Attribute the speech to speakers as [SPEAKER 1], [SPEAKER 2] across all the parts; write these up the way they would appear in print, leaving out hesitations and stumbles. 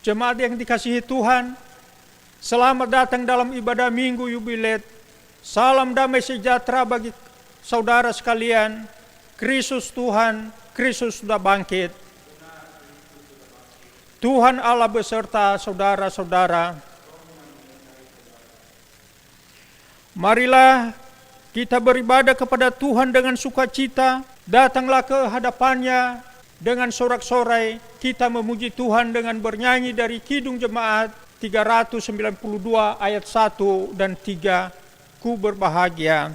[SPEAKER 1] Jemaat yang dikasihi Tuhan, selamat datang dalam ibadah Minggu Yubilet. Salam damai sejahtera bagi saudara sekalian. Kristus Tuhan, Kristus sudah bangkit. Tuhan Allah beserta saudara-saudara. Marilah kita beribadah kepada Tuhan dengan sukacita. Datanglah ke hadapannya dengan sorak-sorai. Kita memuji Tuhan dengan bernyanyi dari Kidung Jemaat 392 ayat 1 dan 3. Ku berbahagia.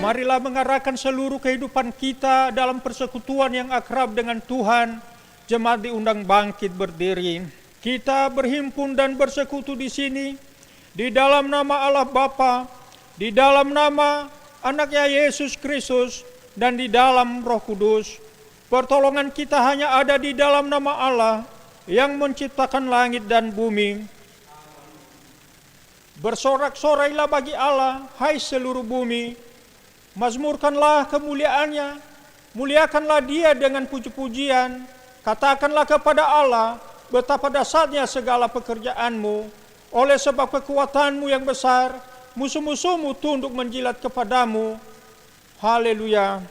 [SPEAKER 1] Marilah mengarahkan seluruh kehidupan kita dalam persekutuan yang akrab dengan Tuhan. Jemaat diundang bangkit berdiri. Kita berhimpun dan bersekutu di sini, di dalam nama Allah Bapa, di dalam nama Anaknya Yesus Kristus, dan di dalam Roh Kudus. Pertolongan kita hanya ada di dalam nama Allah yang menciptakan langit dan bumi. Bersorak-sorailah bagi Allah, hai seluruh bumi. Mazmurkanlah kemuliaannya, muliakanlah Dia dengan puji-pujian. Katakanlah kepada Allah, betapa dahsyatnya segala pekerjaanmu. Oleh sebab kekuatanmu yang besar, musuh-musuhmu tunduk menjilat kepadamu. Haleluya.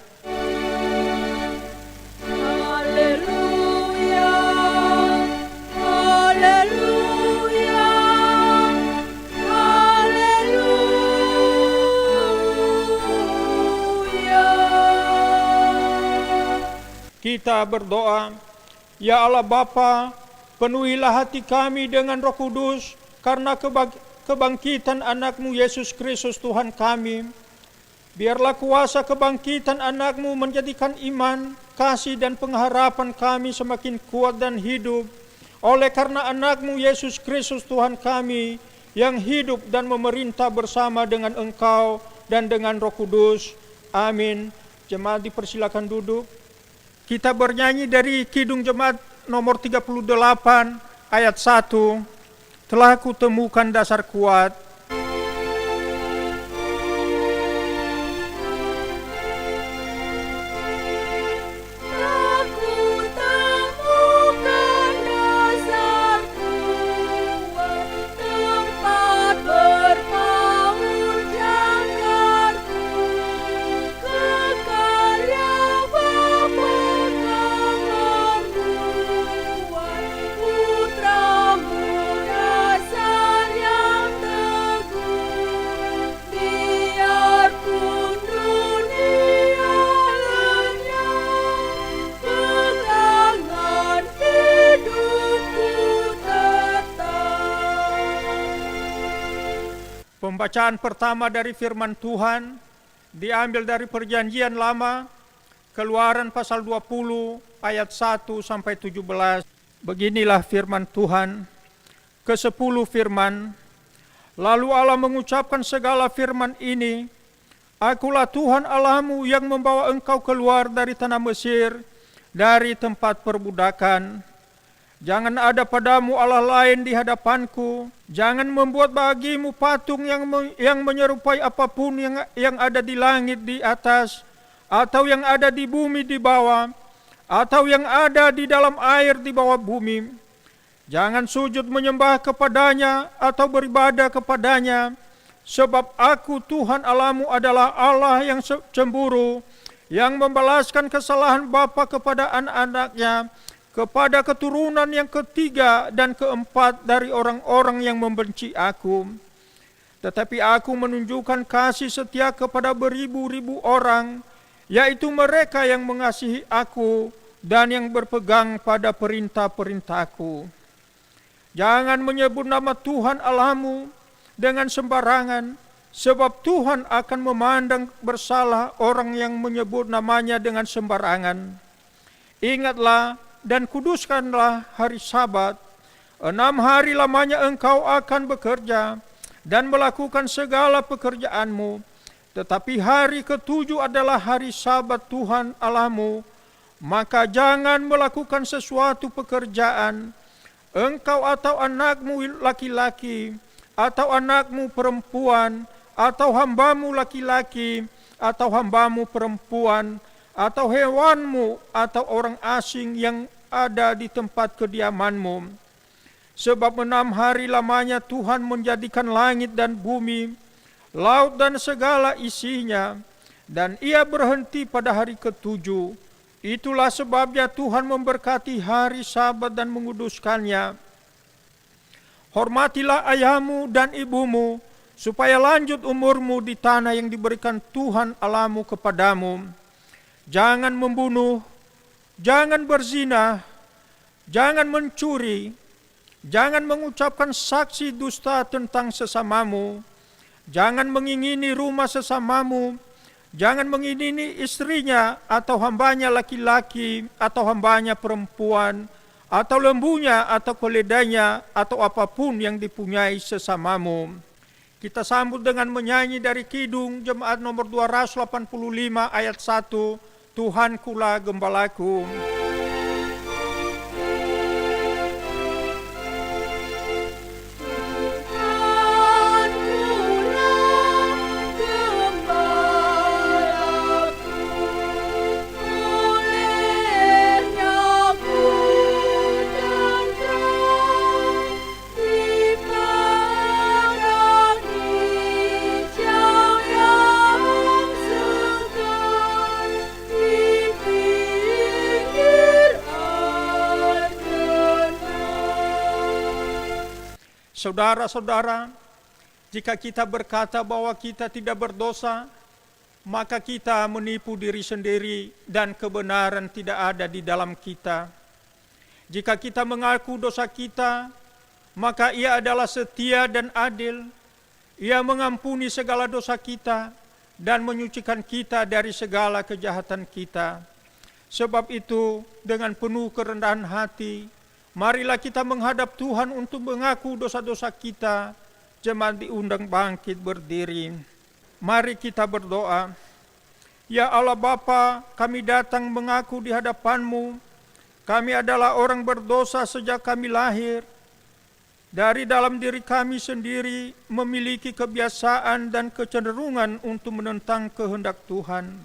[SPEAKER 2] Haleluya. Haleluya.
[SPEAKER 1] Kita berdoa, ya Allah Bapa, penuhilah hati kami dengan Roh Kudus karena kebangkitan anak-Mu Yesus Kristus Tuhan kami. Biarlah kuasa kebangkitan anak-Mu menjadikan iman, kasih dan pengharapan kami semakin kuat dan hidup. Oleh karena anak-Mu Yesus Kristus Tuhan kami yang hidup dan memerintah bersama dengan Engkau dan dengan Roh Kudus. Amin. Jemaat dipersilakan duduk. Kita bernyanyi dari Kidung Jemaat nomor 38 ayat 1. Telah kutemukan dasar kuat.
[SPEAKER 2] Putramu dasar yang
[SPEAKER 1] Pembacaan pertama dari firman Tuhan diambil dari Perjanjian Lama, Keluaran pasal 20 ayat 1 sampai 17. Beginilah firman Tuhan. Ke-10 firman, lalu Allah mengucapkan segala firman ini, Akulah Tuhan Allahmu yang membawa engkau keluar dari tanah Mesir, dari tempat perbudakan. Jangan ada padamu Allah lain di hadapanku. Jangan membuat bagimu patung yang menyerupai apapun yang ada di langit di atas, atau yang ada di bumi di bawah, atau yang ada di dalam air di bawah bumi. Jangan sujud menyembah kepadanya atau beribadah kepadanya, sebab aku Tuhan Allahmu adalah Allah yang cemburu, yang membalaskan kesalahan bapa kepada anak-anaknya, kepada keturunan yang ketiga dan keempat dari orang-orang yang membenci aku. Tetapi aku menunjukkan kasih setia kepada beribu-ribu orang, yaitu mereka yang mengasihi aku dan yang berpegang pada perintah-perintahku. Jangan menyebut nama Tuhan Allahmu dengan sembarangan, sebab Tuhan akan memandang bersalah orang yang menyebut namanya dengan sembarangan. Ingatlah dan kuduskanlah hari Sabat. 6 hari lamanya engkau akan bekerja dan melakukan segala pekerjaanmu. Tetapi hari ke-7 adalah hari Sabat Tuhan Allahmu. Maka jangan melakukan sesuatu pekerjaan, engkau atau anakmu laki-laki, atau anakmu perempuan, atau hambamu laki-laki, atau hambamu perempuan, atau hewanmu, atau orang asing yang ada di tempat kediamanmu. Sebab 6 hari lamanya Tuhan menjadikan langit dan bumi, laut dan segala isinya, dan ia berhenti pada hari ke-7. Itulah sebabnya Tuhan memberkati hari Sabat dan menguduskannya. Hormatilah ayahmu dan ibumu, supaya lanjut umurmu di tanah yang diberikan Tuhan Allahmu kepadamu. Jangan membunuh, jangan berzina, jangan mencuri, jangan mengucapkan saksi dusta tentang sesamamu, jangan mengingini rumah sesamamu, jangan mengingini istrinya atau hambanya laki-laki atau hambanya perempuan, atau lembunya atau keledainya atau apapun yang dipunyai sesamamu. Kita sambut dengan menyanyi dari Kidung Jemaat nomor 285 ayat 1. Tuhankulah gembalaku. Saudara-saudara, jika kita berkata bahwa kita tidak berdosa, maka kita menipu diri sendiri dan kebenaran tidak ada di dalam kita. Jika kita mengaku dosa kita, maka Ia adalah setia dan adil. Ia mengampuni segala dosa kita dan menyucikan kita dari segala kejahatan kita. Sebab itu, dengan penuh kerendahan hati, marilah kita menghadap Tuhan untuk mengaku dosa-dosa kita. Jemaat diundang bangkit berdiri. Mari kita berdoa. Ya Allah Bapa, kami datang mengaku di hadapan-Mu. Kami adalah orang berdosa sejak kami lahir. Dari dalam diri kami sendiri memiliki kebiasaan dan kecenderungan untuk menentang kehendak Tuhan.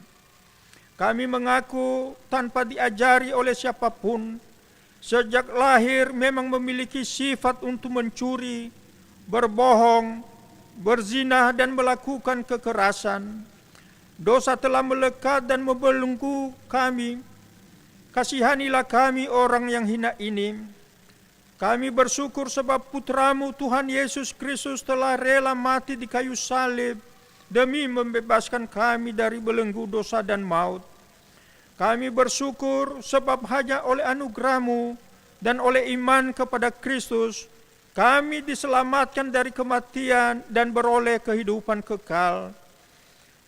[SPEAKER 1] Kami mengaku tanpa diajari oleh siapapun, sejak lahir memang memiliki sifat untuk mencuri, berbohong, berzina dan melakukan kekerasan. Dosa telah melekat dan membelenggu kami. Kasihanilah kami orang yang hina ini. Kami bersyukur sebab Putra-Mu Tuhan Yesus Kristus telah rela mati di kayu salib demi membebaskan kami dari belenggu dosa dan maut. Kami bersyukur sebab hanya oleh anugerah-Mu dan oleh iman kepada Kristus, kami diselamatkan dari kematian dan beroleh kehidupan kekal.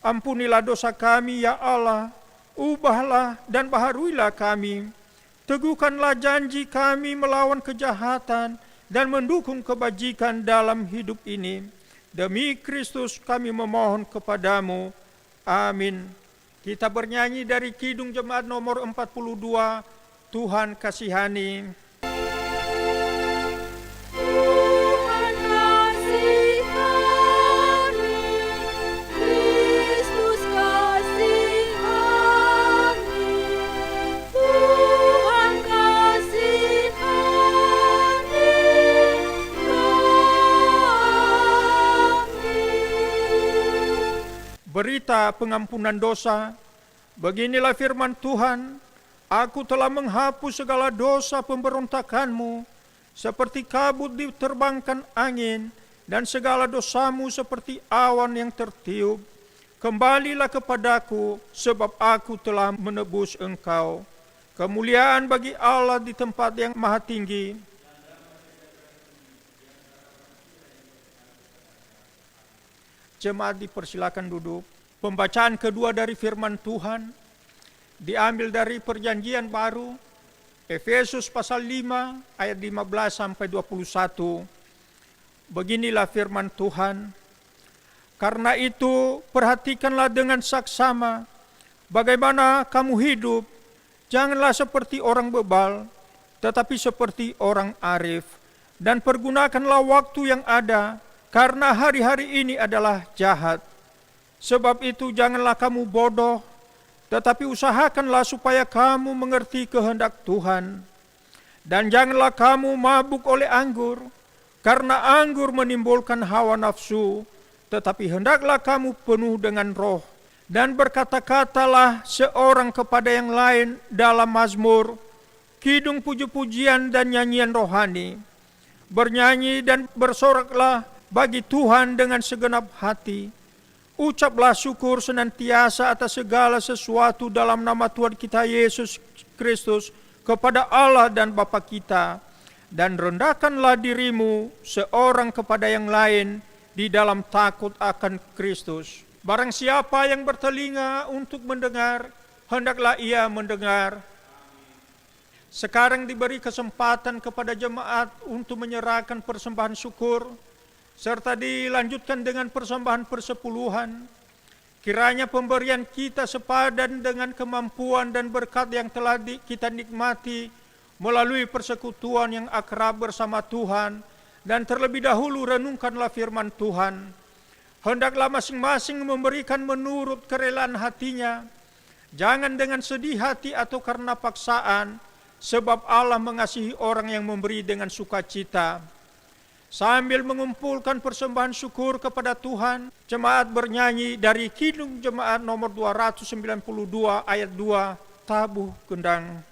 [SPEAKER 1] Ampunilah dosa kami ya Allah, ubahlah dan baharuilah kami. Teguhkanlah janji kami melawan kejahatan dan mendukung kebajikan dalam hidup ini. Demi Kristus kami memohon kepadamu. Amin. Kita bernyanyi dari Kidung Jemaat nomor 42, Tuhan kasihani. Berita pengampunan dosa. Beginilah firman Tuhan, aku telah menghapus segala dosa pemberontakanmu, seperti kabut diterbangkan angin, dan segala dosamu seperti awan yang tertiup. Kembalilah kepadaku, sebab aku telah menebus engkau. Kemuliaan bagi Allah di tempat yang maha tinggi. Jemaat dipersilakan duduk. Pembacaan kedua dari firman Tuhan diambil dari Perjanjian Baru, Efesus pasal 5 ayat 15 sampai 21. Beginilah firman Tuhan. Karena itu perhatikanlah dengan saksama bagaimana kamu hidup. Janganlah seperti orang bebal, tetapi seperti orang arif. Dan pergunakanlah waktu yang ada, karena hari-hari ini adalah jahat. Sebab itu janganlah kamu bodoh, tetapi usahakanlah supaya kamu mengerti kehendak Tuhan. Dan janganlah kamu mabuk oleh anggur, karena anggur menimbulkan hawa nafsu, tetapi hendaklah kamu penuh dengan roh. Dan berkata-katalah seorang kepada yang lain dalam mazmur, kidung puji-pujian dan nyanyian rohani. Bernyanyi dan bersoraklah bagi Tuhan dengan segenap hati. Ucaplah syukur senantiasa atas segala sesuatu dalam nama Tuhan kita Yesus Kristus kepada Allah dan Bapa kita. Dan rendahkanlah dirimu seorang kepada yang lain di dalam takut akan Kristus. Barang siapa yang bertelinga untuk mendengar, hendaklah ia mendengar. Sekarang diberi kesempatan kepada jemaat untuk menyerahkan persembahan syukur, serta dilanjutkan dengan persembahan persepuluhan. Kiranya pemberian kita sepadan dengan kemampuan dan berkat yang telah kita nikmati melalui persekutuan yang akrab bersama Tuhan. Dan terlebih dahulu renungkanlah firman Tuhan. Hendaklah masing-masing memberikan menurut kerelaan hatinya, jangan dengan sedih hati atau karena paksaan, sebab Allah mengasihi orang yang memberi dengan sukacita. Sambil mengumpulkan persembahan syukur kepada Tuhan, jemaat bernyanyi dari Kidung Jemaat nomor 292 ayat 2, Tabuh Gendang.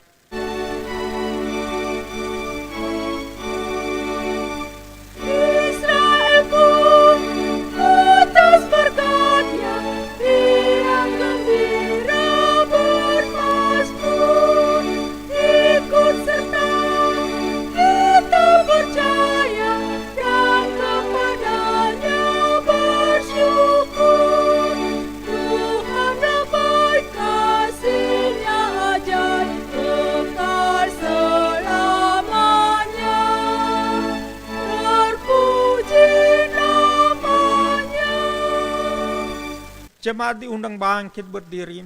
[SPEAKER 1] Jemaat diundang bangkit berdiri.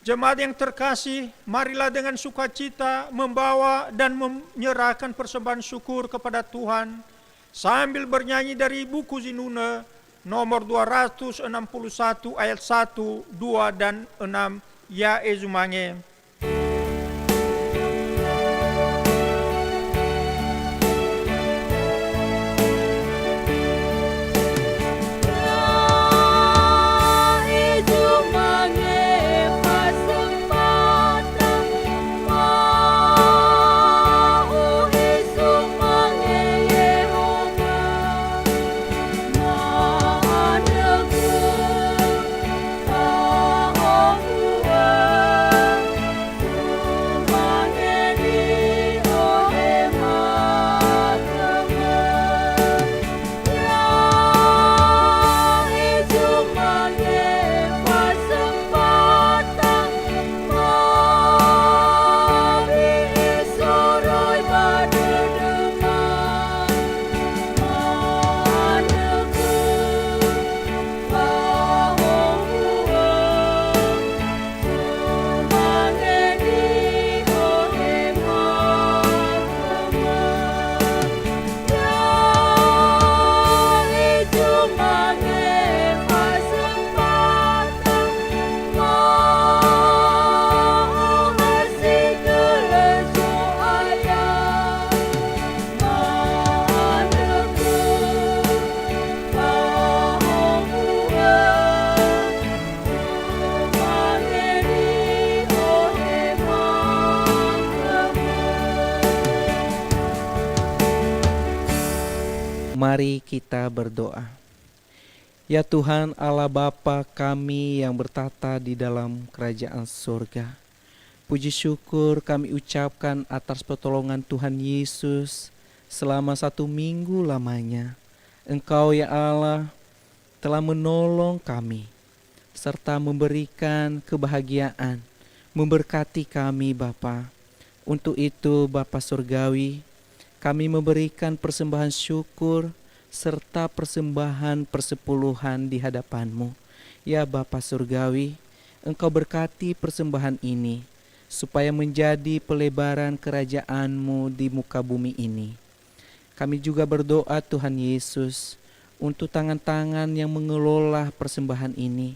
[SPEAKER 1] Jemaat yang terkasih, marilah dengan sukacita membawa dan menyerahkan persembahan syukur kepada Tuhan sambil bernyanyi dari buku Zinune nomor 261 ayat 1, 2 dan 6, Ya Ezumange.
[SPEAKER 2] Mari kita berdoa. Ya Tuhan Allah Bapa kami yang bertata di dalam kerajaan surga, puji syukur kami ucapkan atas pertolongan Tuhan Yesus selama 1 minggu lamanya. Engkau ya Allah telah menolong kami serta memberikan kebahagiaan, memberkati kami Bapa. Untuk itu Bapa Surgawi, kami memberikan persembahan syukur serta persembahan persepuluhan di hadapan-Mu. Ya Bapa Surgawi, Engkau berkati persembahan ini supaya menjadi pelebaran kerajaan-Mu di muka bumi ini. Kami juga berdoa Tuhan Yesus untuk tangan-tangan yang mengelola persembahan ini.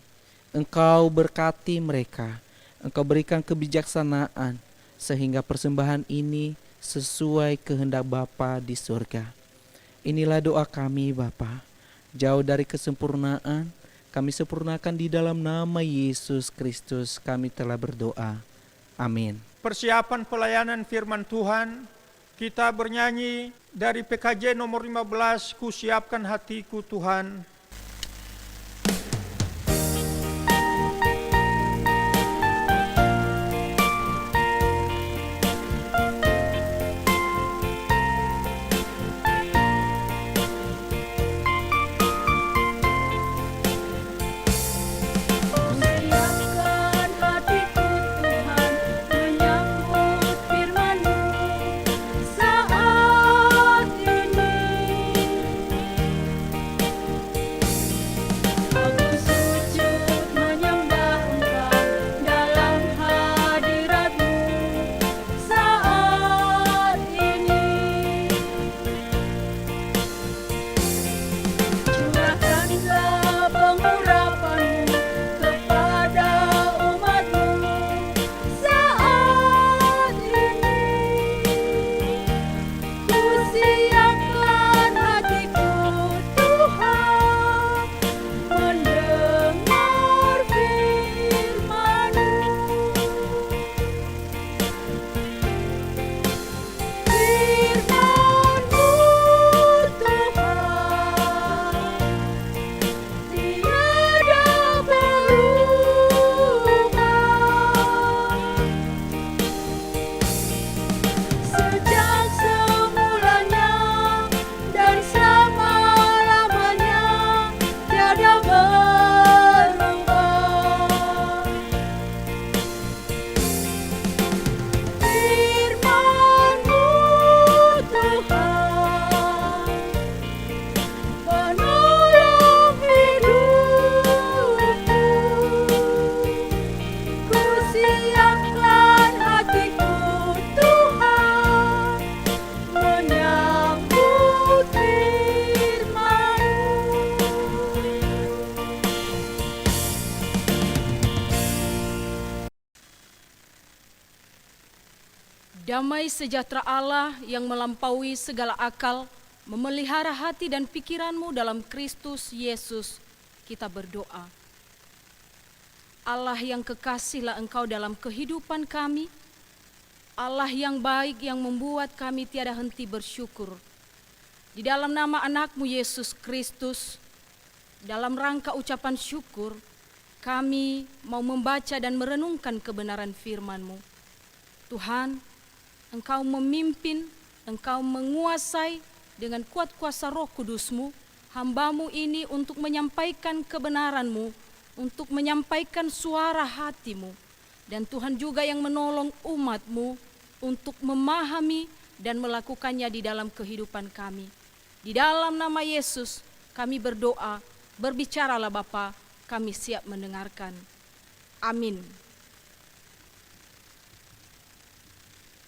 [SPEAKER 2] Engkau berkati mereka, Engkau berikan kebijaksanaan sehingga persembahan ini sesuai kehendak Bapa di surga. Inilah doa kami Bapa. Jauh dari kesempurnaan, kami sempurnakan di dalam nama Yesus Kristus kami telah berdoa. Amin.
[SPEAKER 1] Persiapan pelayanan firman Tuhan, kita bernyanyi dari PKJ nomor 15, Ku siapkan hatiku Tuhan.
[SPEAKER 3] Damai sejahtera Allah yang melampaui segala akal, memelihara hati dan pikiranmu dalam Kristus Yesus. Kita berdoa. Allah yang kekasihlah Engkau dalam kehidupan kami, Allah yang baik yang membuat kami tiada henti bersyukur. Di dalam nama anak-Mu Yesus Kristus, dalam rangka ucapan syukur, kami mau membaca dan merenungkan kebenaran firman-Mu. Tuhan, Engkau memimpin, Engkau menguasai dengan kuat kuasa Roh Kudus-Mu, hamba-Mu ini untuk menyampaikan kebenaran-Mu, untuk menyampaikan suara hati-Mu. Dan Tuhan juga yang menolong umat-Mu untuk memahami dan melakukannya di dalam kehidupan kami. Di dalam nama Yesus kami berdoa, berbicaralah Bapa, kami siap mendengarkan. Amin.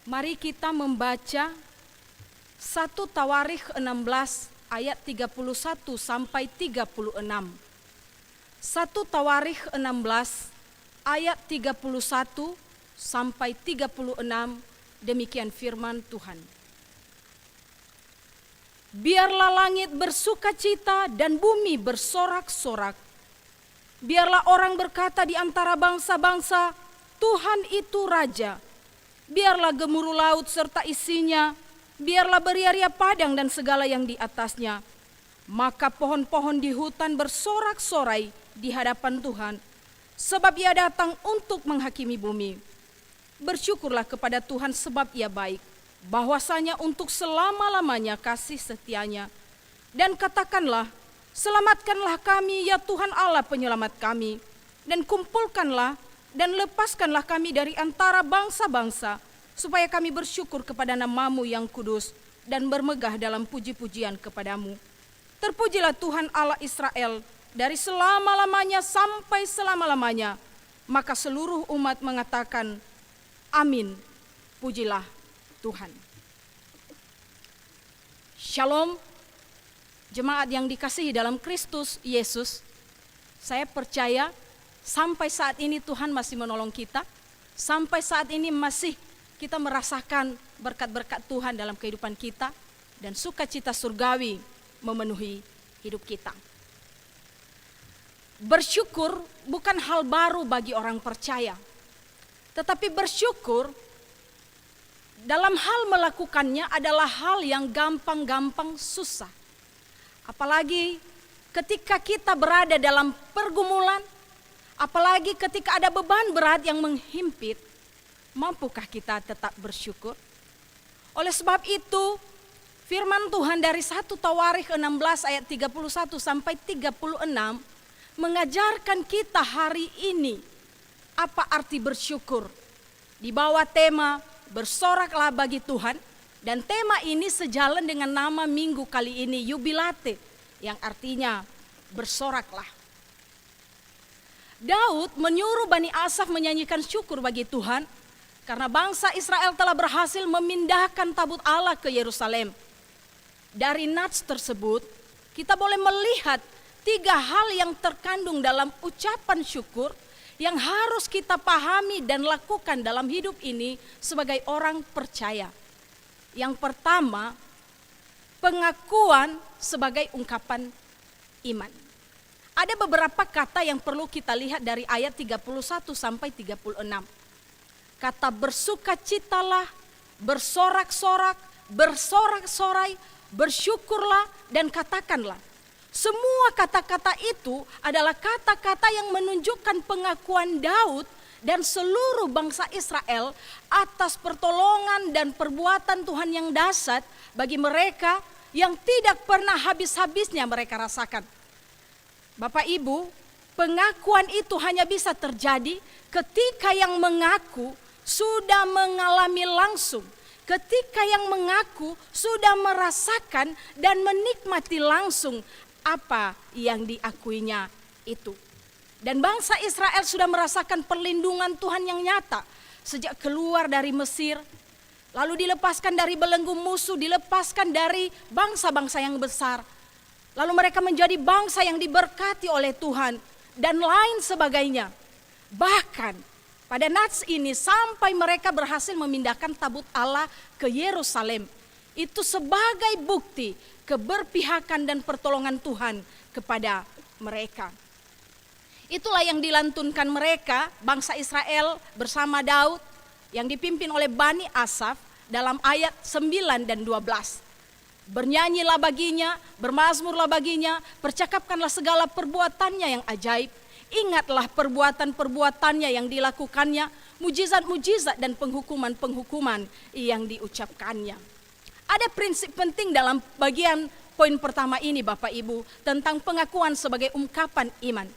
[SPEAKER 3] Mari kita membaca 1 Tawarikh 16 ayat 31 sampai 36. 1 Tawarikh 16 ayat 31 sampai 36, demikian firman Tuhan. Biarlah langit bersukacita dan bumi bersorak-sorak. Biarlah orang berkata di antara bangsa-bangsa, Tuhan itu Raja. Biarlah gemuruh laut serta isinya, biarlah beria-ria padang dan segala yang di atasnya. Maka pohon-pohon di hutan bersorak-sorai di hadapan Tuhan, sebab Ia datang untuk menghakimi bumi. Bersyukurlah kepada Tuhan sebab Ia baik, bahwasanya untuk selama-lamanya kasih setianya. Dan katakanlah, selamatkanlah kami ya Tuhan Allah penyelamat kami, dan kumpulkanlah dan lepaskanlah kami dari antara bangsa-bangsa, supaya kami bersyukur kepada nama-Mu yang kudus dan bermegah dalam puji-pujian kepadamu. Terpujilah Tuhan Allah Israel dari selama-lamanya sampai selama-lamanya. Maka seluruh umat mengatakan, amin, pujilah Tuhan. Shalom, jemaat yang dikasihi dalam Kristus Yesus. Saya percaya sampai saat ini Tuhan masih menolong kita. Sampai saat ini masih kita merasakan berkat-berkat Tuhan dalam kehidupan kita. Dan sukacita surgawi memenuhi hidup kita. Bersyukur bukan hal baru bagi orang percaya. Tetapi bersyukur dalam hal melakukannya adalah hal yang gampang-gampang susah. Apalagi ketika kita berada dalam pergumulan, apalagi ketika ada beban berat yang menghimpit, mampukah kita tetap bersyukur? Oleh sebab itu, firman Tuhan dari 1 Tawarikh 16 ayat 31 sampai 36 mengajarkan kita hari ini apa arti bersyukur. Di bawah tema bersoraklah bagi Tuhan, dan tema ini sejalan dengan nama minggu kali ini, Yubilate, yang artinya bersoraklah. Daud menyuruh Bani Asaf menyanyikan syukur bagi Tuhan karena bangsa Israel telah berhasil memindahkan tabut Allah ke Yerusalem. Dari nats tersebut, kita boleh melihat 3 hal yang terkandung dalam ucapan syukur yang harus kita pahami dan lakukan dalam hidup ini sebagai orang percaya. Yang pertama, pengakuan sebagai ungkapan iman. Ada beberapa kata yang perlu kita lihat dari ayat 31 sampai 36. Kata bersukacitalah, bersorak-sorak, bersorak-sorai, bersyukurlah, dan katakanlah. Semua kata-kata itu adalah kata-kata yang menunjukkan pengakuan Daud dan seluruh bangsa Israel atas pertolongan dan perbuatan Tuhan yang dahsyat bagi mereka yang tidak pernah habis-habisnya mereka rasakan. Bapak Ibu, pengakuan itu hanya bisa terjadi ketika yang mengaku sudah mengalami langsung. Ketika yang mengaku sudah merasakan dan menikmati langsung apa yang diakuinya itu. Dan bangsa Israel sudah merasakan perlindungan Tuhan yang nyata sejak keluar dari Mesir, lalu dilepaskan dari belenggu musuh, dilepaskan dari bangsa-bangsa yang besar. Lalu mereka menjadi bangsa yang diberkati oleh Tuhan dan lain sebagainya. Bahkan pada nats ini sampai mereka berhasil memindahkan tabut Allah ke Yerusalem. Itu sebagai bukti keberpihakan dan pertolongan Tuhan kepada mereka. Itulah yang dilantunkan mereka, bangsa Israel bersama Daud yang dipimpin oleh Bani Asaf dalam ayat 9 dan 12. Bernyanyilah baginya, bermazmurlah baginya, percakapkanlah segala perbuatannya yang ajaib. Ingatlah perbuatan-perbuatannya yang dilakukannya, mujizat-mujizat dan penghukuman-penghukuman yang diucapkannya. Ada prinsip penting dalam bagian poin pertama ini Bapak Ibu tentang pengakuan sebagai ungkapan iman.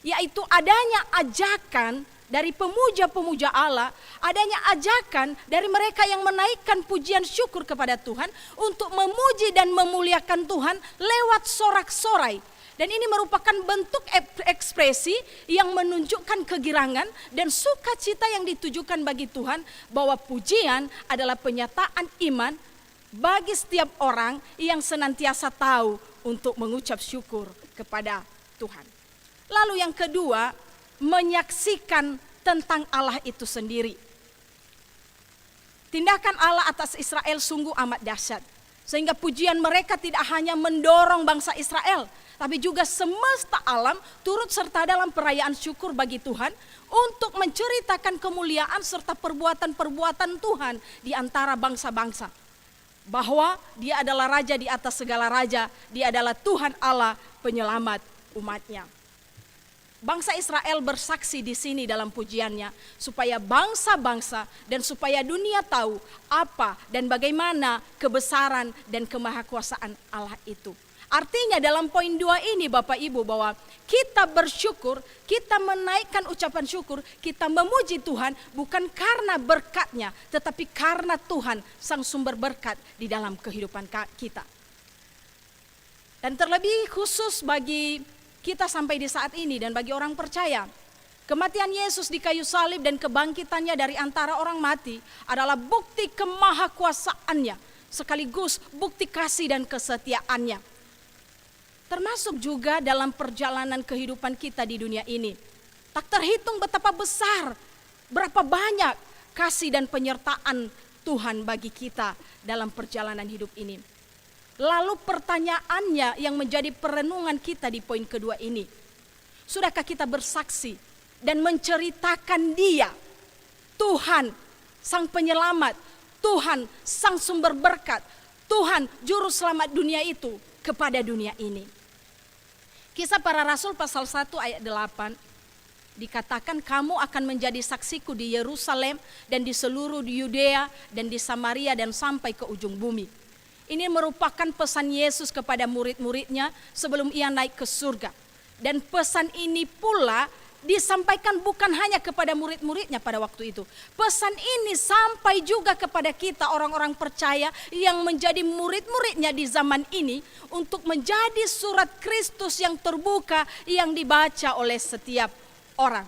[SPEAKER 3] Yaitu adanya ajakan dari pemuja-pemuja Allah, adanya ajakan dari mereka yang menaikkan pujian syukur kepada Tuhan untuk memuji dan memuliakan Tuhan lewat sorak-sorai. Dan ini merupakan bentuk ekspresi yang menunjukkan kegirangan dan sukacita yang ditujukan bagi Tuhan bahwa pujian adalah penyataan iman bagi setiap orang yang senantiasa tahu untuk mengucap syukur kepada Tuhan. Lalu yang kedua, menyaksikan tentang Allah itu sendiri. Tindakan Allah atas Israel sungguh amat dahsyat. Sehingga pujian mereka tidak hanya mendorong bangsa Israel, tapi juga semesta alam turut serta dalam perayaan syukur bagi Tuhan untuk menceritakan kemuliaan serta perbuatan-perbuatan Tuhan di antara bangsa-bangsa. bahwa Dia adalah Raja di atas segala raja, Dia adalah Tuhan Allah penyelamat umatnya. Bangsa Israel bersaksi di sini dalam pujiannya, supaya bangsa-bangsa dan supaya dunia tahu apa dan bagaimana kebesaran dan kemahakuasaan Allah itu. Artinya dalam poin 2 ini Bapak Ibu, bahwa kita bersyukur, kita menaikkan ucapan syukur, kita memuji Tuhan bukan karena berkatnya, tetapi karena Tuhan sang sumber berkat di dalam kehidupan kita. Dan terlebih khusus bagi kita sampai di saat ini dan bagi orang percaya, kematian Yesus di kayu salib dan kebangkitannya dari antara orang mati adalah bukti kemahakuasaannya, sekaligus bukti kasih dan kesetiaannya. Termasuk juga dalam perjalanan kehidupan kita di dunia ini. Tak terhitung betapa besar, berapa banyak kasih dan penyertaan Tuhan bagi kita dalam perjalanan hidup ini. Lalu pertanyaannya yang menjadi perenungan kita di poin kedua ini, sudahkah kita bersaksi dan menceritakan Dia, Tuhan sang penyelamat, Tuhan sang sumber berkat, Tuhan juru selamat dunia itu kepada dunia ini? Kisah Para Rasul pasal 1 ayat 8 dikatakan, kamu akan menjadi saksiku di Yerusalem dan di seluruh Yudea dan di Samaria dan sampai ke ujung bumi. Ini merupakan pesan Yesus kepada murid-muridnya sebelum Ia naik ke surga. Dan pesan ini pula disampaikan bukan hanya kepada murid-muridnya pada waktu itu. Pesan ini sampai juga kepada kita orang-orang percaya yang menjadi murid-muridnya di zaman ini, untuk menjadi surat Kristus yang terbuka yang dibaca oleh setiap orang.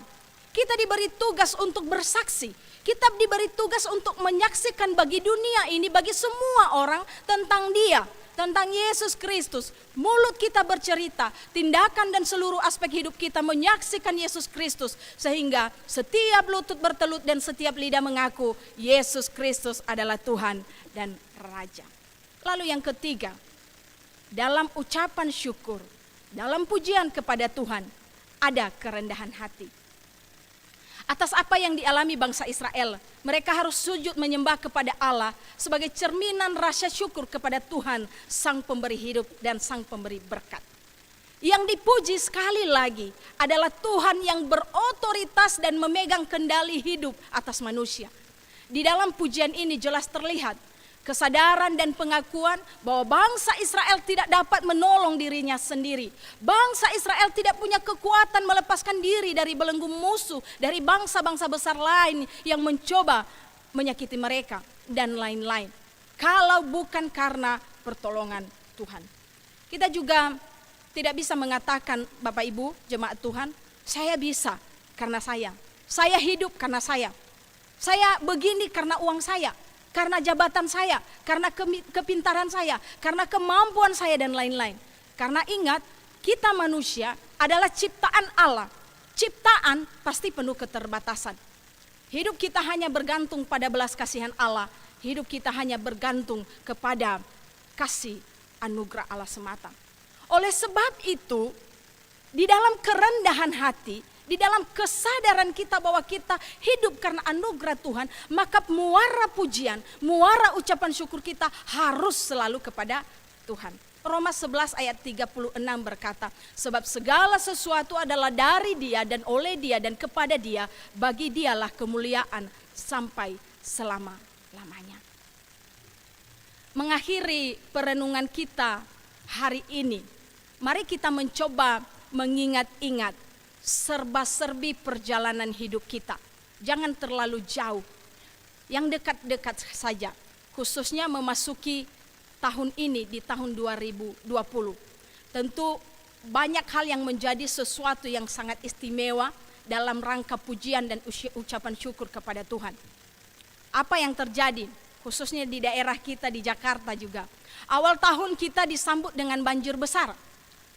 [SPEAKER 3] Kita diberi tugas untuk bersaksi. Kita diberi tugas untuk menyaksikan bagi dunia ini, bagi semua orang tentang Dia, tentang Yesus Kristus. Mulut kita bercerita, tindakan dan seluruh aspek hidup kita menyaksikan Yesus Kristus. Sehingga setiap lutut bertelut dan setiap lidah mengaku Yesus Kristus adalah Tuhan dan Raja. Lalu yang ketiga, dalam ucapan syukur, dalam pujian kepada Tuhan, ada kerendahan hati. Atas apa yang dialami bangsa Israel, mereka harus sujud menyembah kepada Allah sebagai cerminan rasa syukur kepada Tuhan, sang pemberi hidup dan sang pemberi berkat. Yang dipuji sekali lagi adalah Tuhan yang berotoritas dan memegang kendali hidup atas manusia. Di dalam pujian ini jelas terlihat kesadaran dan pengakuan bahwa bangsa Israel tidak dapat menolong dirinya sendiri. Bangsa Israel tidak punya kekuatan melepaskan diri dari belenggu musuh, dari bangsa-bangsa besar lain yang mencoba menyakiti mereka dan lain-lain. Kalau bukan karena pertolongan Tuhan. Kita juga tidak bisa mengatakan, Bapak Ibu, jemaat Tuhan, saya bisa karena saya hidup karena saya begini karena uang saya, karena jabatan saya, karena kepintaran saya, karena kemampuan saya dan lain-lain. Karena ingat, kita manusia adalah ciptaan Allah. Ciptaan pasti penuh keterbatasan. Hidup kita hanya bergantung pada belas kasihan Allah. Hidup kita hanya bergantung kepada kasih anugerah Allah semata. Oleh sebab itu, di dalam kerendahan hati, di dalam kesadaran kita bahwa kita hidup karena anugerah Tuhan, maka muara pujian, muara ucapan syukur kita harus selalu kepada Tuhan. Roma 11 ayat 36 berkata, sebab segala sesuatu adalah dari Dia dan oleh Dia dan kepada Dia, bagi Dialah kemuliaan sampai selama-lamanya. Mengakhiri perenungan kita hari ini, mari kita mencoba mengingat-ingat serba-serbi perjalanan hidup kita. Jangan terlalu jauh, yang dekat-dekat saja, khususnya memasuki tahun ini di tahun 2020. Tentu banyak hal yang menjadi sesuatu yang sangat istimewa dalam rangka pujian dan ucapan syukur kepada Tuhan. Apa yang terjadi khususnya di daerah kita di Jakarta juga. Awal tahun kita disambut dengan banjir besar,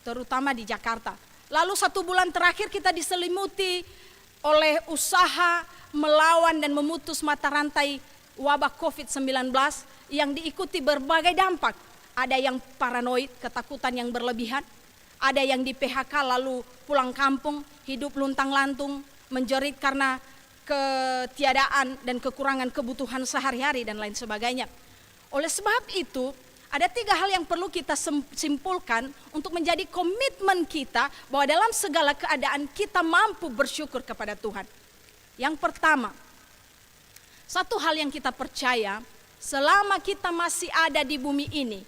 [SPEAKER 3] terutama di Jakarta. Lalu 1 bulan terakhir kita diselimuti oleh usaha melawan dan memutus mata rantai wabah COVID-19 yang diikuti berbagai dampak. Ada yang paranoid, ketakutan yang berlebihan. Ada yang di PHK lalu pulang kampung, hidup luntang-lantung, menjerit karena ketiadaan dan kekurangan kebutuhan sehari-hari dan lain sebagainya. Oleh sebab itu, ada 3 hal yang perlu kita simpulkan untuk menjadi komitmen kita bahwa dalam segala keadaan kita mampu bersyukur kepada Tuhan. Yang pertama, satu hal yang kita percaya, selama kita masih ada di bumi ini,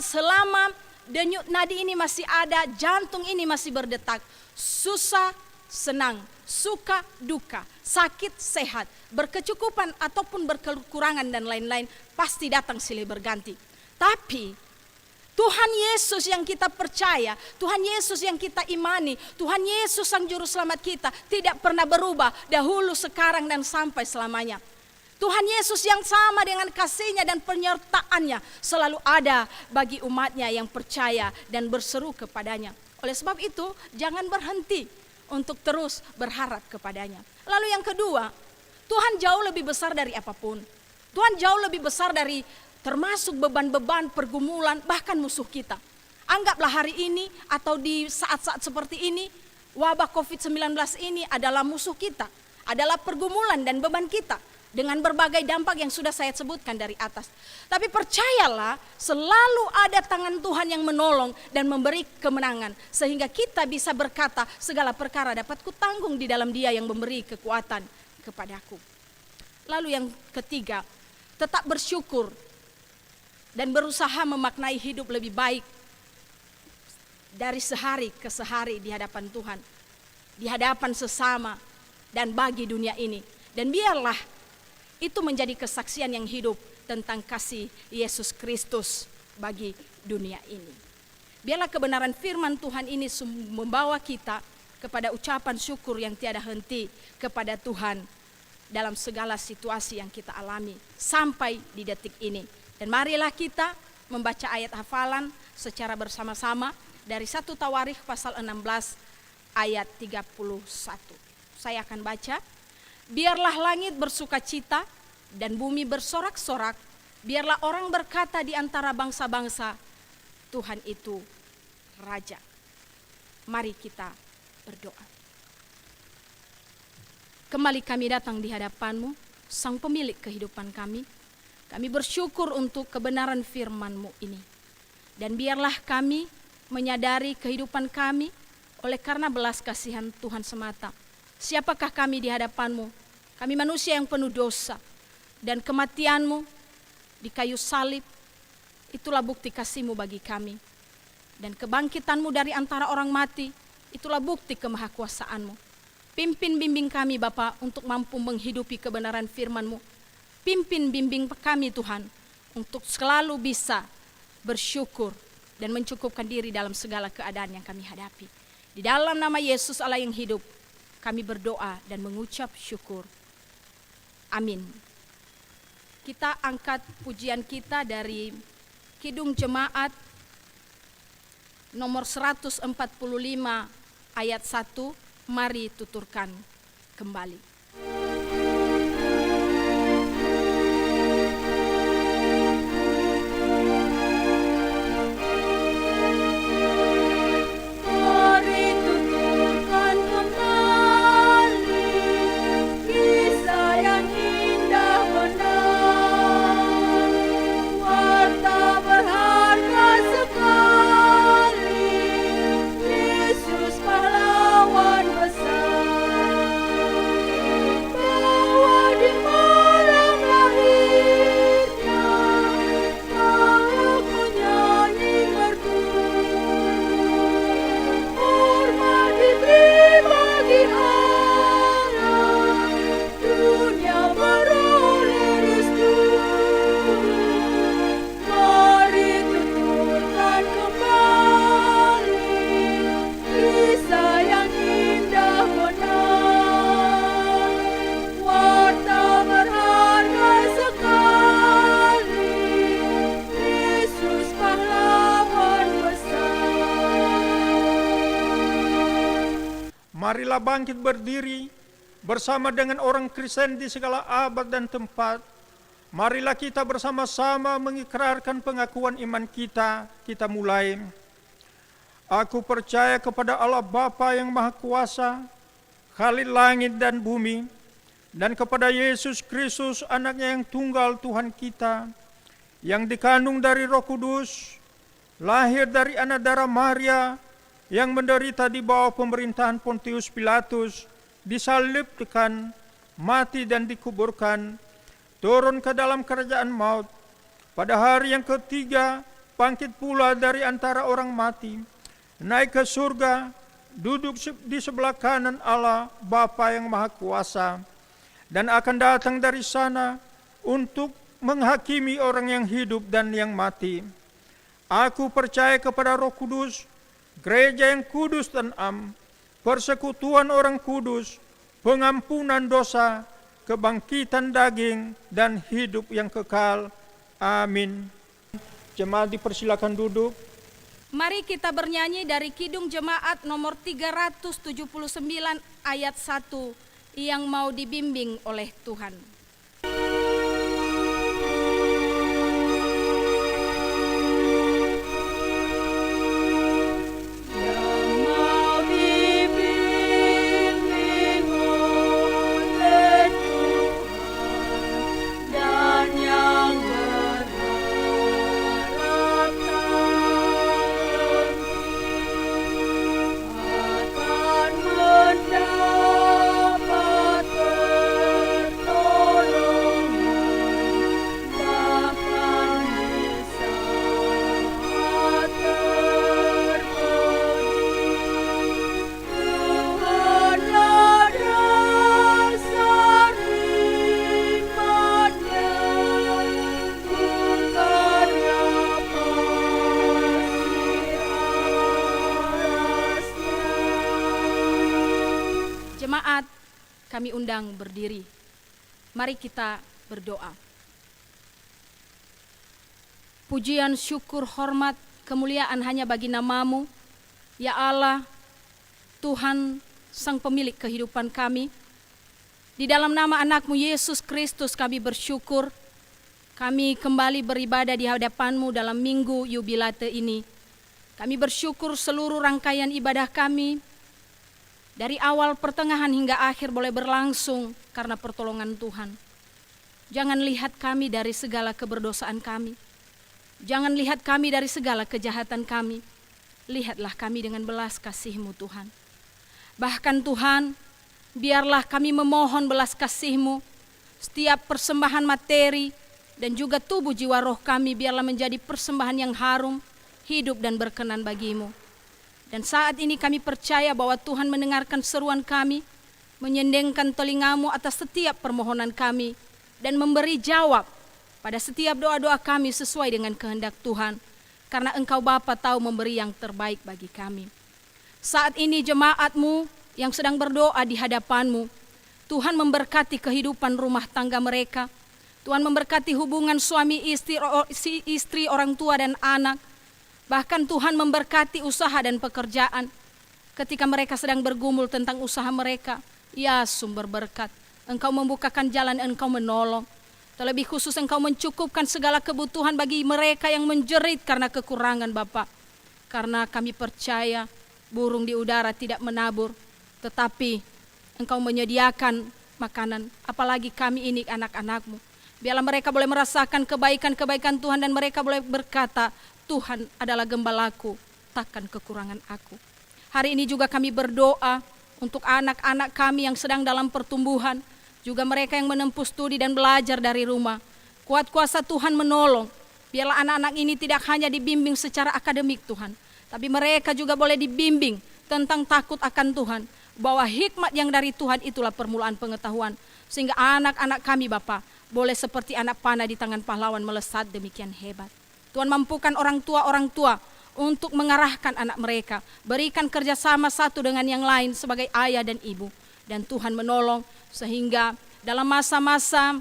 [SPEAKER 3] selama denyut nadi ini masih ada, jantung ini masih berdetak, susah, senang, suka, duka, sakit, sehat, berkecukupan ataupun berkekurangan dan lain-lain pasti datang silih berganti. Tapi Tuhan Yesus yang kita percaya, Tuhan Yesus yang kita imani, Tuhan Yesus Sang Juru Selamat kita tidak pernah berubah dahulu, sekarang, dan sampai selamanya. Tuhan Yesus yang sama dengan kasih-Nya dan penyertaan-Nya selalu ada bagi umat-Nya yang percaya dan berseru kepadanya. Oleh sebab itu, jangan berhenti untuk terus berharap kepadanya. Lalu yang kedua, Tuhan jauh lebih besar dari apapun. Tuhan jauh lebih besar dari termasuk beban-beban, pergumulan, bahkan musuh kita. Anggaplah hari ini atau di saat-saat seperti ini, wabah COVID-19 ini adalah musuh kita, adalah pergumulan dan beban kita dengan berbagai dampak yang sudah saya sebutkan dari atas. Tapi percayalah, selalu ada tangan Tuhan yang menolong dan memberi kemenangan, sehingga kita bisa berkata, segala perkara dapat kutanggung di dalam Dia yang memberi kekuatan kepadaku. Lalu yang ketiga, tetap bersyukur dan berusaha memaknai hidup lebih baik dari sehari ke sehari di hadapan Tuhan, di hadapan sesama, dan bagi dunia ini. Dan biarlah itu menjadi kesaksian yang hidup tentang kasih Yesus Kristus bagi dunia ini. Biarlah kebenaran firman Tuhan ini membawa kita kepada ucapan syukur yang tiada henti kepada Tuhan dalam segala situasi yang kita alami sampai di detik ini. Dan marilah kita membaca ayat hafalan secara bersama-sama dari 1 Tawarikh pasal 16 ayat 31. Saya akan baca. Biarlah langit bersukacita dan bumi bersorak-sorak. Biarlah orang berkata di antara bangsa-bangsa, Tuhan itu Raja. Mari kita berdoa. Kembali kami datang di hadapan-Mu, Sang Pemilik kehidupan kami. Kami bersyukur untuk kebenaran firman-Mu ini. Dan biarlah kami menyadari kehidupan kami oleh karena belas kasihan Tuhan semata. Siapakah kami di hadapan-Mu? Kami manusia yang penuh dosa. Dan kematian-Mu di kayu salib, itulah bukti kasih-Mu bagi kami. Dan kebangkitan-Mu dari antara orang mati, itulah bukti kemahakuasaan-Mu. Pimpin bimbing kami Bapa untuk mampu menghidupi kebenaran firman-Mu. Pimpin bimbing kami Tuhan untuk selalu bisa bersyukur dan mencukupkan diri dalam segala keadaan yang kami hadapi. Di dalam nama Yesus Allah yang hidup, kami berdoa dan mengucap syukur. Amin. Kita angkat pujian kita dari Kidung Jemaat nomor 145 ayat 1. Mari tuturkan kembali.
[SPEAKER 1] Marilah bangkit berdiri bersama dengan orang Kristen di segala abad dan tempat. Marilah kita bersama-sama mengikrarkan pengakuan iman kita. Kita mulai. Aku percaya kepada Allah Bapa yang Maha Kuasa, Khalid langit dan bumi, dan kepada Yesus Kristus, anaknya yang tunggal Tuhan kita, yang dikandung dari Roh Kudus, lahir dari anak darah Maria, yang menderita di bawah pemerintahan Pontius Pilatus, disalibkan, mati dan dikuburkan, turun ke dalam kerajaan maut. Pada hari yang ketiga, bangkit pula dari antara orang mati, naik ke surga, duduk di sebelah kanan Allah Bapa yang Maha Kuasa, dan akan datang dari sana untuk menghakimi orang yang hidup dan yang mati. Aku percaya kepada Roh Kudus, gereja yang kudus dan am, persekutuan orang kudus, pengampunan dosa, kebangkitan daging, dan hidup yang kekal. Amin. Jemaat dipersilakan duduk.
[SPEAKER 3] Mari kita bernyanyi dari Kidung Jemaat nomor 379 ayat 1, yang mau dibimbing oleh Tuhan. Jemaat, kami undang berdiri. Mari kita berdoa. Pujian, syukur, hormat, kemuliaan hanya bagi nama-Mu, ya Allah, Tuhan, Sang Pemilik kehidupan kami. Di dalam nama anak-Mu Yesus Kristus kami bersyukur, kami kembali beribadah di hadapan-Mu dalam minggu yubilate ini. Kami bersyukur seluruh rangkaian ibadah kami, dari awal, pertengahan hingga akhir boleh berlangsung karena pertolongan Tuhan. Jangan lihat kami dari segala keberdosaan kami. Jangan lihat kami dari segala kejahatan kami. Lihatlah kami dengan belas kasih-Mu Tuhan. Bahkan Tuhan, biarlah kami memohon belas kasih-Mu. Setiap persembahan materi dan juga tubuh jiwa roh kami biarlah menjadi persembahan yang harum, hidup dan berkenan bagi-Mu. Dan saat ini kami percaya bahwa Tuhan mendengarkan seruan kami, menyendengkan telinga-Mu atas setiap permohonan kami, dan memberi jawab pada setiap doa-doa kami sesuai dengan kehendak Tuhan, karena Engkau Bapa tahu memberi yang terbaik bagi kami. Saat ini jemaat-Mu yang sedang berdoa di hadapan-Mu, Tuhan memberkati kehidupan rumah tangga mereka, Tuhan memberkati hubungan suami istri, orang tua dan anak. Bahkan Tuhan memberkati usaha dan pekerjaan. Ketika mereka sedang bergumul tentang usaha mereka, ya sumber berkat. Engkau membukakan jalan, Engkau menolong. Terlebih khusus Engkau mencukupkan segala kebutuhan bagi mereka yang menjerit karena kekurangan Bapa. Karena kami percaya burung di udara tidak menabur, tetapi Engkau menyediakan makanan. Apalagi kami ini anak-anak-Mu. Biarlah mereka boleh merasakan kebaikan-kebaikan Tuhan dan mereka boleh berkata, Tuhan adalah gembalaku, takkan kekurangan aku. Hari ini juga kami berdoa untuk anak-anak kami yang sedang dalam pertumbuhan, juga mereka yang menempuh studi dan belajar dari rumah. Kuat kuasa Tuhan menolong, biarlah anak-anak ini tidak hanya dibimbing secara akademik Tuhan, tapi mereka juga boleh dibimbing tentang takut akan Tuhan, bahwa hikmat yang dari Tuhan itulah permulaan pengetahuan, sehingga anak-anak kami Bapa boleh seperti anak panah di tangan pahlawan melesat demikian hebat. Tuhan mampukan orang tua untuk mengarahkan anak mereka, berikan kerjasama satu dengan yang lain sebagai ayah dan ibu. Dan Tuhan menolong sehingga dalam masa-masa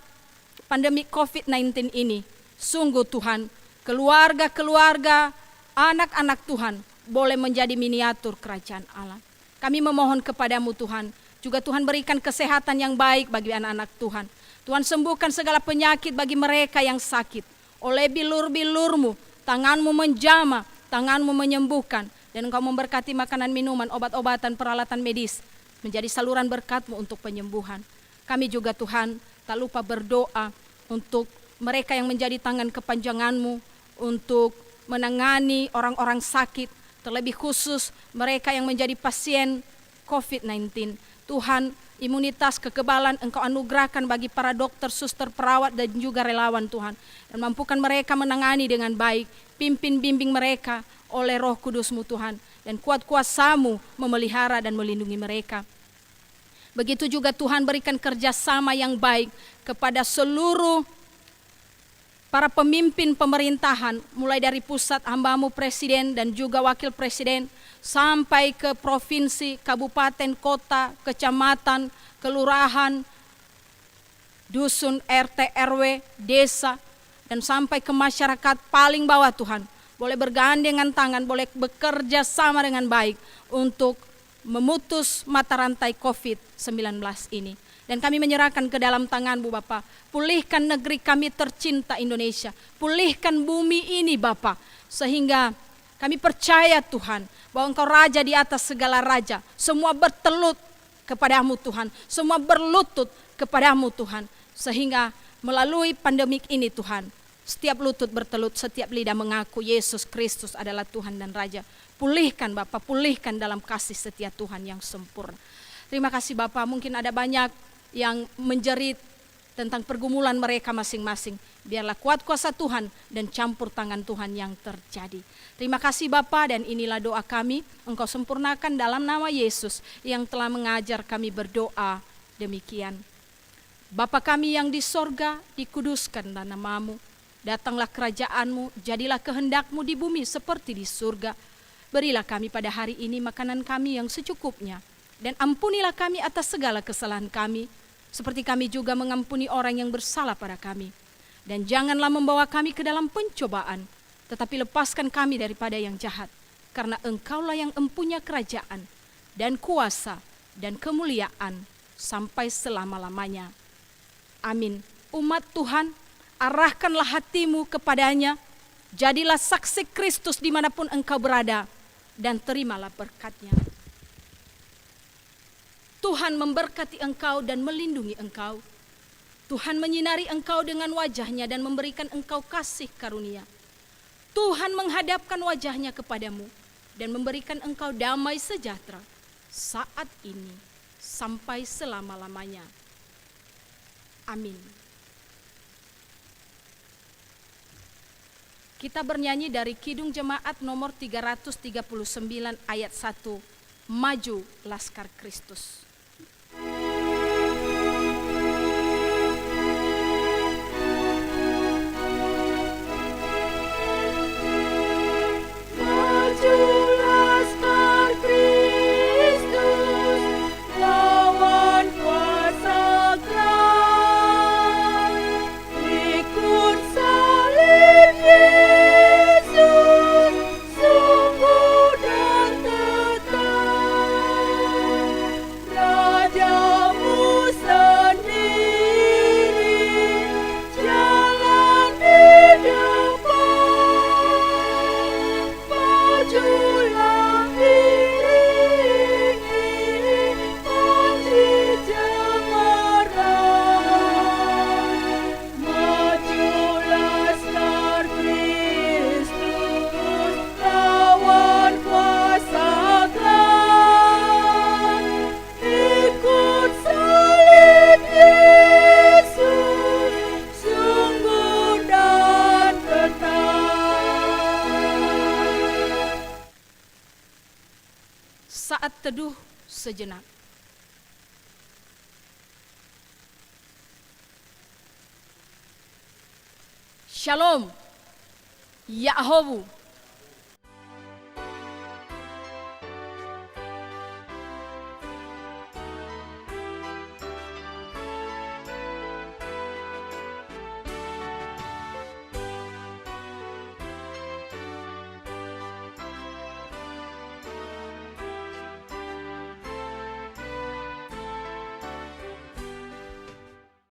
[SPEAKER 3] pandemi COVID-19 ini, sungguh Tuhan, keluarga-keluarga, anak-anak Tuhan boleh menjadi miniatur kerajaan Allah. Kami memohon kepadamu Tuhan, juga Tuhan berikan kesehatan yang baik bagi anak-anak Tuhan. Tuhan sembuhkan segala penyakit bagi mereka yang sakit. Oleh bilur-bilur-Mu, tangan-Mu menjamah, tangan-Mu menyembuhkan, dan Engkau memberkati makanan, minuman, obat-obatan, peralatan medis, menjadi saluran berkat-Mu untuk penyembuhan. Kami juga Tuhan tak lupa berdoa untuk mereka yang menjadi tangan kepanjangan-Mu untuk menangani orang-orang sakit, terlebih khusus mereka yang menjadi pasien COVID-19. Tuhan, imunitas, kekebalan Engkau anugerahkan bagi para dokter, suster, perawat dan juga relawan Tuhan. Dan mampukan mereka menangani dengan baik. Pimpin bimbing mereka oleh Roh Kudus-Mu Tuhan. Dan kuat kuasa-Mu memelihara dan melindungi mereka. Begitu juga Tuhan berikan kerjasama yang baik kepada seluruh para pemimpin pemerintahan, mulai dari pusat hamba-Mu Presiden dan juga Wakil Presiden, sampai ke provinsi, kabupaten, kota, kecamatan, kelurahan, dusun, RT, RW, desa, dan sampai ke masyarakat paling bawah Tuhan. Boleh bergandengan tangan, boleh bekerja sama dengan baik untuk memutus mata rantai COVID-19 ini. Dan kami menyerahkan ke dalam tangan-Mu Bapa. Pulihkan negeri kami tercinta Indonesia. Pulihkan bumi ini Bapa. Sehingga kami percaya Tuhan bahwa Engkau Raja di atas segala raja. Semua bertelut kepada-Mu Tuhan. Semua berlutut kepada-Mu Tuhan. Sehingga melalui pandemik ini Tuhan, setiap lutut bertelut, setiap lidah mengaku Yesus Kristus adalah Tuhan dan Raja. Pulihkan Bapa, pulihkan dalam kasih setia Tuhan yang sempurna. Terima kasih Bapa, mungkin ada banyak yang menjerit tentang pergumulan mereka masing-masing. Biarlah kuat kuasa Tuhan dan campur tangan Tuhan yang terjadi. Terima kasih Bapa, dan inilah doa kami. Engkau sempurnakan dalam nama Yesus yang telah mengajar kami berdoa demikian. Bapa kami yang di sorga, dikuduskanlah nama-Mu. Datanglah kerajaan-Mu, jadilah kehendak-Mu di bumi seperti di surga. Berilah kami pada hari ini makanan kami yang secukupnya. Dan ampunilah kami atas segala kesalahan kami, seperti kami juga mengampuni orang yang bersalah pada kami. Dan janganlah membawa kami ke dalam pencobaan, tetapi lepaskan kami daripada yang jahat. Karena Engkaulah yang empunya kerajaan, dan kuasa, dan kemuliaan, sampai selama-lamanya. Amin. Umat Tuhan, arahkanlah hatimu kepadanya, jadilah saksi Kristus dimanapun engkau berada, dan terimalah berkat-Nya. Tuhan memberkati engkau dan melindungi engkau. Tuhan menyinari engkau dengan wajah-Nya dan memberikan engkau kasih karunia. Tuhan menghadapkan wajah-Nya kepadamu dan memberikan engkau damai sejahtera saat ini sampai selama-lamanya. Amin. Kita bernyanyi dari Kidung Jemaat nomor 339 ayat 1. Maju Laskar Kristus. Saat teduh sejenak. Shalom, Yahowu.